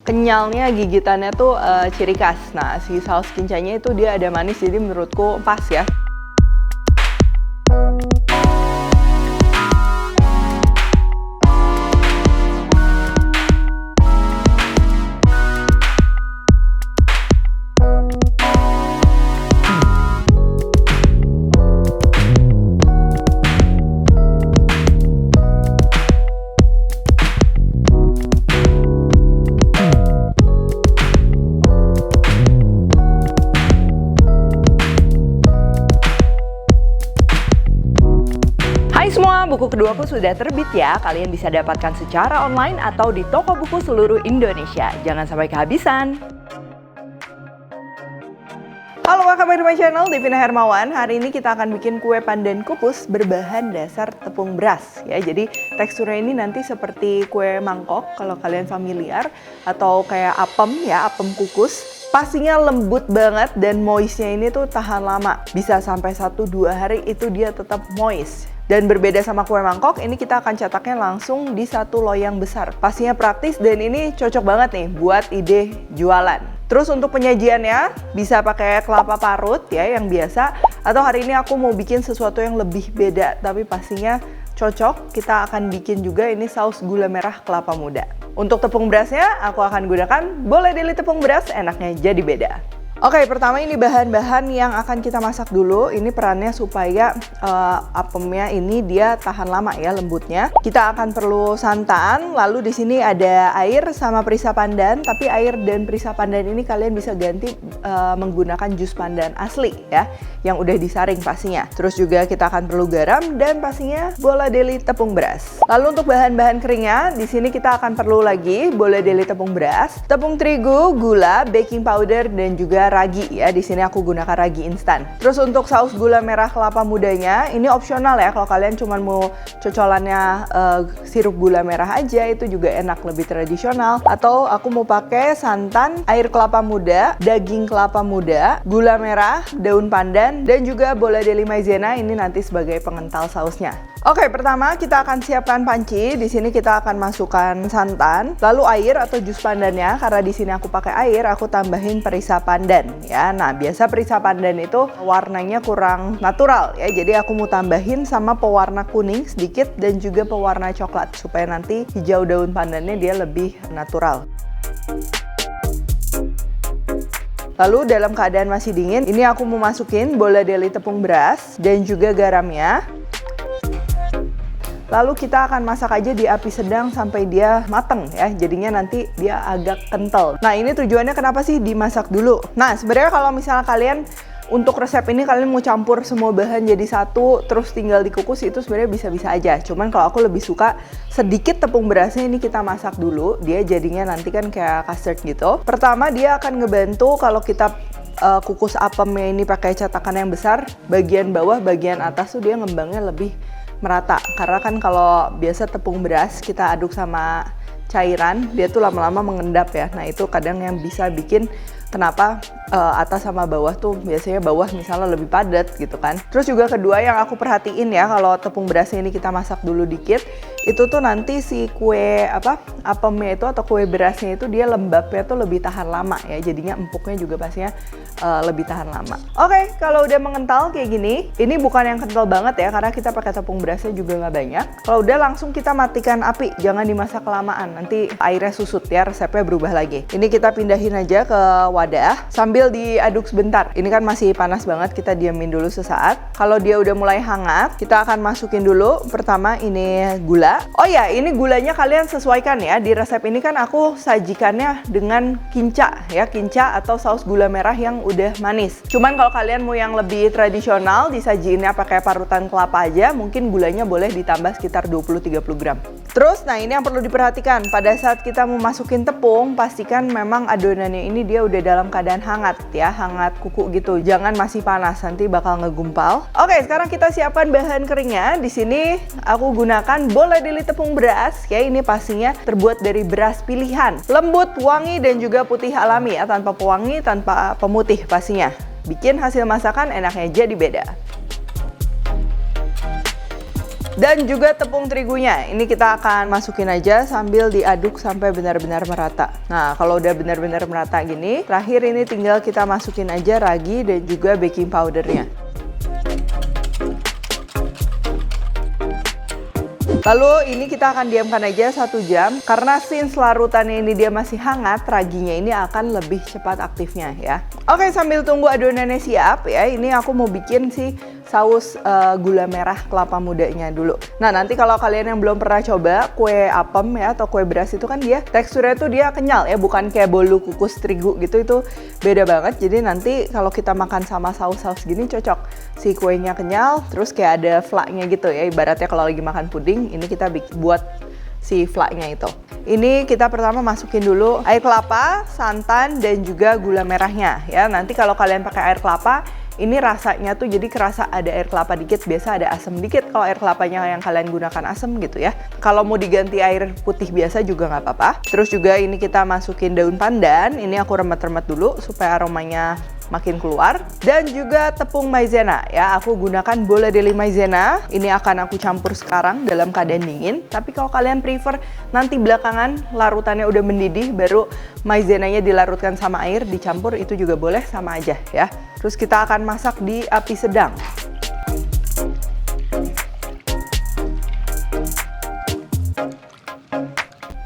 kenyalnya, gigitannya tuh ciri khas. Nah, si saus kincanya itu dia ada manis, jadi menurutku pas ya. Hai semua, buku keduaku sudah terbit ya. Kalian bisa dapatkan secara online atau di toko buku seluruh Indonesia. Jangan sampai kehabisan. Halo, welcome back to my channel, Devina Hermawan. Hari ini kita akan bikin kue pandan kukus berbahan dasar tepung beras ya. Jadi teksturnya ini nanti seperti kue mangkok kalau kalian familiar, atau kayak apem ya, apem kukus. Pastinya lembut banget dan moistnya ini tuh tahan lama. Bisa sampai 1-2 hari itu dia tetap moist. Dan berbeda sama kue mangkok, ini kita akan cetaknya langsung di satu loyang besar. Pastinya praktis dan ini cocok banget nih buat ide jualan. Terus untuk penyajiannya bisa pakai kelapa parut ya yang biasa, atau hari ini aku mau bikin sesuatu yang lebih beda tapi pastinya cocok. Kita akan bikin juga ini saus gula merah kelapa muda. Untuk tepung berasnya aku akan gunakan Boleh Daily tepung beras, enaknya jadi beda. Oke, pertama ini bahan-bahan yang akan kita masak dulu. Ini perannya supaya apemnya ini dia tahan lama ya, lembutnya. Kita akan perlu santan, lalu di sini ada air sama perisa pandan. Tapi air dan perisa pandan ini kalian bisa ganti menggunakan jus pandan asli ya, yang udah disaring pastinya. Terus juga kita akan perlu garam dan pastinya Boleh Daily tepung beras. Lalu untuk bahan-bahan keringnya, di sini kita akan perlu lagi Boleh Daily tepung beras, tepung terigu, gula, baking powder dan juga ragi ya. Di sini aku gunakan ragi instan. Terus untuk saus gula merah kelapa mudanya ini opsional ya. Kalau kalian cuma mau cocolannya sirup gula merah aja itu juga enak, lebih tradisional. Atau aku mau pakai santan, air kelapa muda, daging kelapa muda, gula merah, daun pandan dan juga Boleh Daily maizena ini nanti sebagai pengental sausnya. Oke, pertama kita akan siapkan panci. Di sini kita akan masukkan santan, lalu air atau jus pandannya. Karena di sini aku pakai air, aku tambahin perisa pandan ya. Nah, biasa perisa pandan itu warnanya kurang natural ya. Jadi aku mau tambahin sama pewarna kuning sedikit dan juga pewarna coklat supaya nanti hijau daun pandannya dia lebih natural. Lalu dalam keadaan masih dingin, ini aku mau masukin Boleh Daily tepung beras dan juga garamnya. Lalu kita akan masak aja di api sedang sampai dia mateng ya, jadinya nanti dia agak kental. Nah, ini tujuannya kenapa sih dimasak dulu? Nah, sebenarnya kalau misalnya kalian untuk resep ini kalian mau campur semua bahan jadi satu terus tinggal dikukus, itu sebenarnya bisa-bisa aja. Cuman kalau aku lebih suka sedikit tepung berasnya ini kita masak dulu, dia jadinya nanti kan kayak custard gitu. Pertama dia akan ngebantu kalau kita kukus apemnya ini pakai cetakan yang besar, bagian bawah bagian atas tuh dia ngembangnya lebih merata. Karena kan kalau biasa tepung beras kita aduk sama cairan, dia tuh lama-lama mengendap ya. Nah, itu kadang yang bisa bikin kenapa atas sama bawah tuh biasanya bawah misalnya lebih padat gitu kan. Terus juga kedua yang aku perhatiin ya, kalau tepung berasnya ini kita masak dulu dikit, itu tuh nanti si kue apemnya itu atau kue berasnya itu dia lembabnya tuh lebih tahan lama ya. Jadinya empuknya juga pastinya lebih tahan lama. Oke, kalau udah mengental kayak gini, ini bukan yang kental banget ya karena kita pakai tepung berasnya juga nggak banyak. Kalau udah langsung kita matikan api, jangan dimasak kelamaan, nanti airnya susut ya, resepnya berubah lagi. Ini kita pindahin aja ke wadah sambil diaduk sebentar. Ini kan masih panas banget, kita diamin dulu sesaat. Kalau dia udah mulai hangat, kita akan masukin dulu pertama ini gula. Oh ya, ini gulanya kalian sesuaikan ya. Di resep ini kan aku sajikannya dengan kinca ya, kinca atau saus gula merah yang udah manis. Cuman kalau kalian mau yang lebih tradisional, disajiinnya pakai parutan kelapa aja, mungkin gulanya boleh ditambah sekitar 20-30 gram. Terus, nah ini yang perlu diperhatikan, pada saat kita mau masukin tepung, pastikan memang adonannya ini dia udah dalam keadaan hangat ya, hangat kuku gitu. Jangan masih panas, nanti bakal ngegumpal. Oke, sekarang kita siapkan bahan keringnya. Di sini aku gunakan Boleh Daily tepung beras ya. Ini pastinya terbuat dari beras pilihan, lembut, wangi dan juga putih alami ya, tanpa pewangi, tanpa pemutih pastinya. Bikin hasil masakan enaknya jadi beda. Dan juga tepung terigunya, ini kita akan masukin aja sambil diaduk sampai benar-benar merata. Nah, kalau udah benar-benar merata gini, terakhir ini tinggal kita masukin aja ragi dan juga baking powdernya. Lalu ini kita akan diamkan aja 1 jam, karena since larutannya ini dia masih hangat, raginya ini akan lebih cepat aktifnya ya. Oke, sambil tunggu adonannya siap ya, ini aku mau bikin sih saus gula merah kelapa mudanya dulu. Nah, nanti kalau kalian yang belum pernah coba kue apem ya atau kue beras itu kan dia teksturnya tuh dia kenyal ya, bukan kayak bolu kukus terigu gitu, itu beda banget. Jadi nanti kalau kita makan sama saus-saus gini cocok. Si kuenya kenyal, terus kayak ada flaknya gitu ya, ibaratnya kalau lagi makan puding, ini kita buat si flaknya itu. Ini kita pertama masukin dulu air kelapa, santan, dan juga gula merahnya ya. Nanti kalau kalian pakai air kelapa, ini rasanya tuh jadi kerasa ada air kelapa dikit, biasa ada asam dikit kalau air kelapanya yang kalian gunakan asam gitu ya. Kalau mau diganti air putih biasa juga nggak apa-apa. Terus juga ini kita masukin daun pandan, ini aku remet-remet dulu supaya aromanya makin keluar. Dan juga tepung maizena ya, aku gunakan bola deli maizena. Ini akan aku campur sekarang dalam keadaan dingin. Tapi kalau kalian prefer nanti belakangan larutannya udah mendidih, baru maizenanya dilarutkan sama air, dicampur, itu juga boleh, sama aja ya. Terus kita akan masak di api sedang.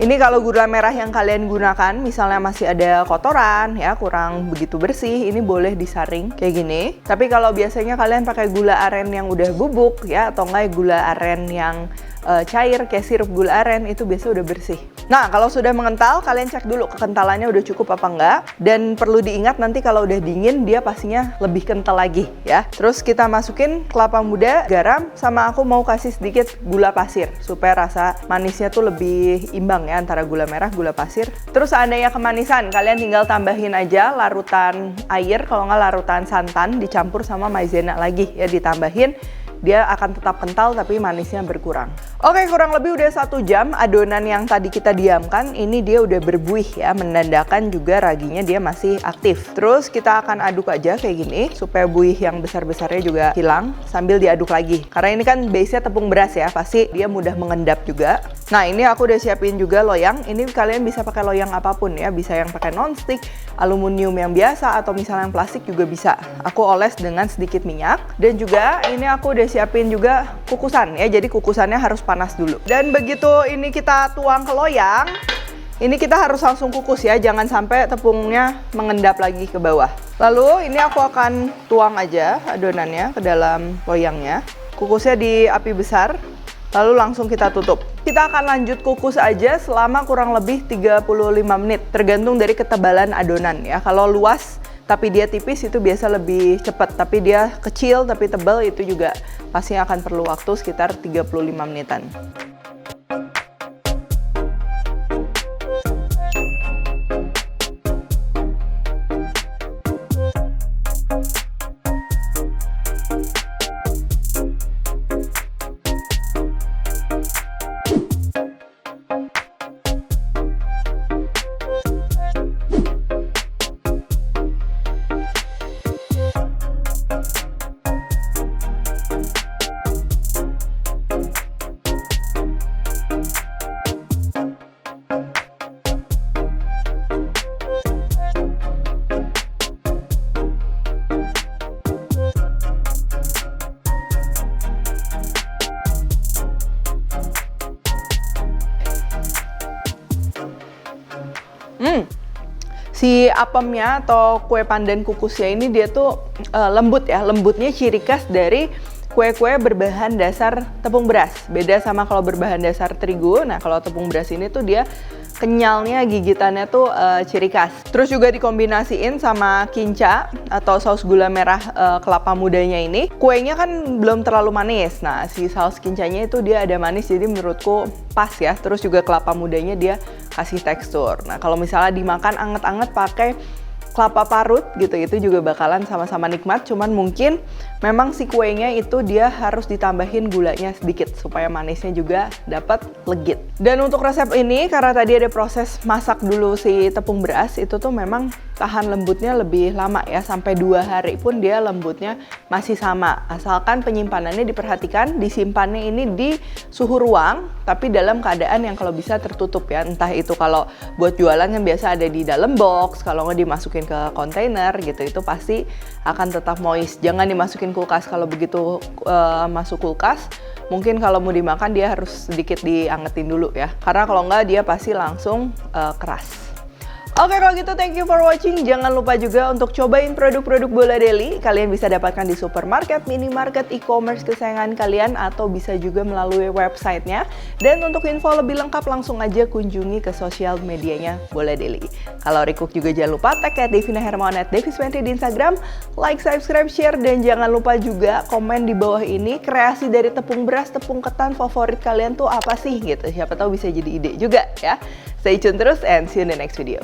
Ini kalau gula merah yang kalian gunakan, misalnya masih ada kotoran ya, kurang begitu bersih, ini boleh disaring kayak gini. Tapi kalau biasanya kalian pakai gula aren yang udah bubuk ya, atau enggak gula aren yang cair kayak sirup gula aren, itu biasa udah bersih. Nah, kalau sudah mengental, kalian cek dulu kekentalannya udah cukup apa enggak. Dan perlu diingat nanti kalau udah dingin, dia pastinya lebih kental lagi ya. Terus kita masukin kelapa muda, garam, sama aku mau kasih sedikit gula pasir supaya rasa manisnya tuh lebih imbang ya antara gula merah, gula pasir. Terus seandainya kemanisan, kalian tinggal tambahin aja larutan air, kalau nggak larutan santan, dicampur sama maizena lagi ya, ditambahin. Dia akan tetap kental tapi manisnya berkurang. Oke, kurang lebih udah 1 jam adonan yang tadi kita diamkan, ini dia udah berbuih ya, menandakan juga raginya dia masih aktif. Terus kita akan aduk aja kayak gini, supaya buih yang besar-besarnya juga hilang, sambil diaduk lagi. Karena ini kan base-nya tepung beras ya, pasti dia mudah mengendap juga. Nah, ini aku udah siapin juga loyang. Ini kalian bisa pakai loyang apapun ya, bisa yang pakai non-stick, aluminium yang biasa, atau misalnya yang plastik juga bisa. Aku oles dengan sedikit minyak. Dan juga ini aku udah siapin juga kukusan ya, jadi kukusannya harus panas dulu. Dan begitu ini kita tuang ke loyang, ini kita harus langsung kukus ya, jangan sampai tepungnya mengendap lagi ke bawah. Lalu ini aku akan tuang aja adonannya ke dalam loyangnya. Kukusnya di api besar, lalu langsung kita tutup. Kita akan lanjut kukus aja selama kurang lebih 35 menit, tergantung dari ketebalan adonan ya. Kalau luas tapi dia tipis itu biasa lebih cepat, tapi dia kecil tapi tebal itu juga pasti akan perlu waktu sekitar 35 menitan. Si apemnya atau kue pandan kukusnya ini dia tuh lembut ya. Lembutnya ciri khas dari kue-kue berbahan dasar tepung beras. Beda sama kalau berbahan dasar terigu. Nah, kalau tepung beras ini tuh dia kenyalnya, gigitannya tuh ciri khas. Terus juga dikombinasiin sama kinca atau saus gula merah kelapa mudanya ini. Kuenya kan belum terlalu manis. Nah, si saus kincanya itu dia ada manis, jadi menurutku pas ya. Terus juga kelapa mudanya dia kasih tekstur. Nah, kalau misalnya dimakan anget-anget pakai kelapa parut gitu, itu juga bakalan sama-sama nikmat. Cuman mungkin memang si kuenya itu dia harus ditambahin gulanya sedikit supaya manisnya juga dapat legit. Dan untuk resep ini karena tadi ada proses masak dulu si tepung beras, itu tuh memang tahan lembutnya lebih lama ya, sampai 2 hari pun dia lembutnya masih sama. Asalkan penyimpanannya diperhatikan, disimpannya ini di suhu ruang tapi dalam keadaan yang kalau bisa tertutup ya. Entah itu kalau buat jualan kan biasa ada di dalam box, kalau nggak dimasukin ke kontainer gitu, itu pasti akan tetap moist. Jangan dimasukin kulkas, kalau begitu masuk kulkas mungkin kalau mau dimakan dia harus sedikit diangetin dulu ya, karena kalau nggak dia pasti langsung keras. Oke, kalau gitu thank you for watching. Jangan lupa juga untuk cobain produk-produk Bola Daily. Kalian bisa dapatkan di supermarket, minimarket, e-commerce kesayangan kalian, atau bisa juga melalui websitenya. Dan untuk info lebih lengkap langsung aja kunjungi ke sosial medianya Bola Daily. Kalau recook juga jangan lupa tag @Devina Hermawan @Deviswentri di Instagram. Like, subscribe, share, dan jangan lupa juga komen di bawah ini kreasi dari tepung beras, tepung ketan favorit kalian tuh apa sih gitu. Siapa tahu bisa jadi ide juga ya. Stay tune terus and see you in the next video.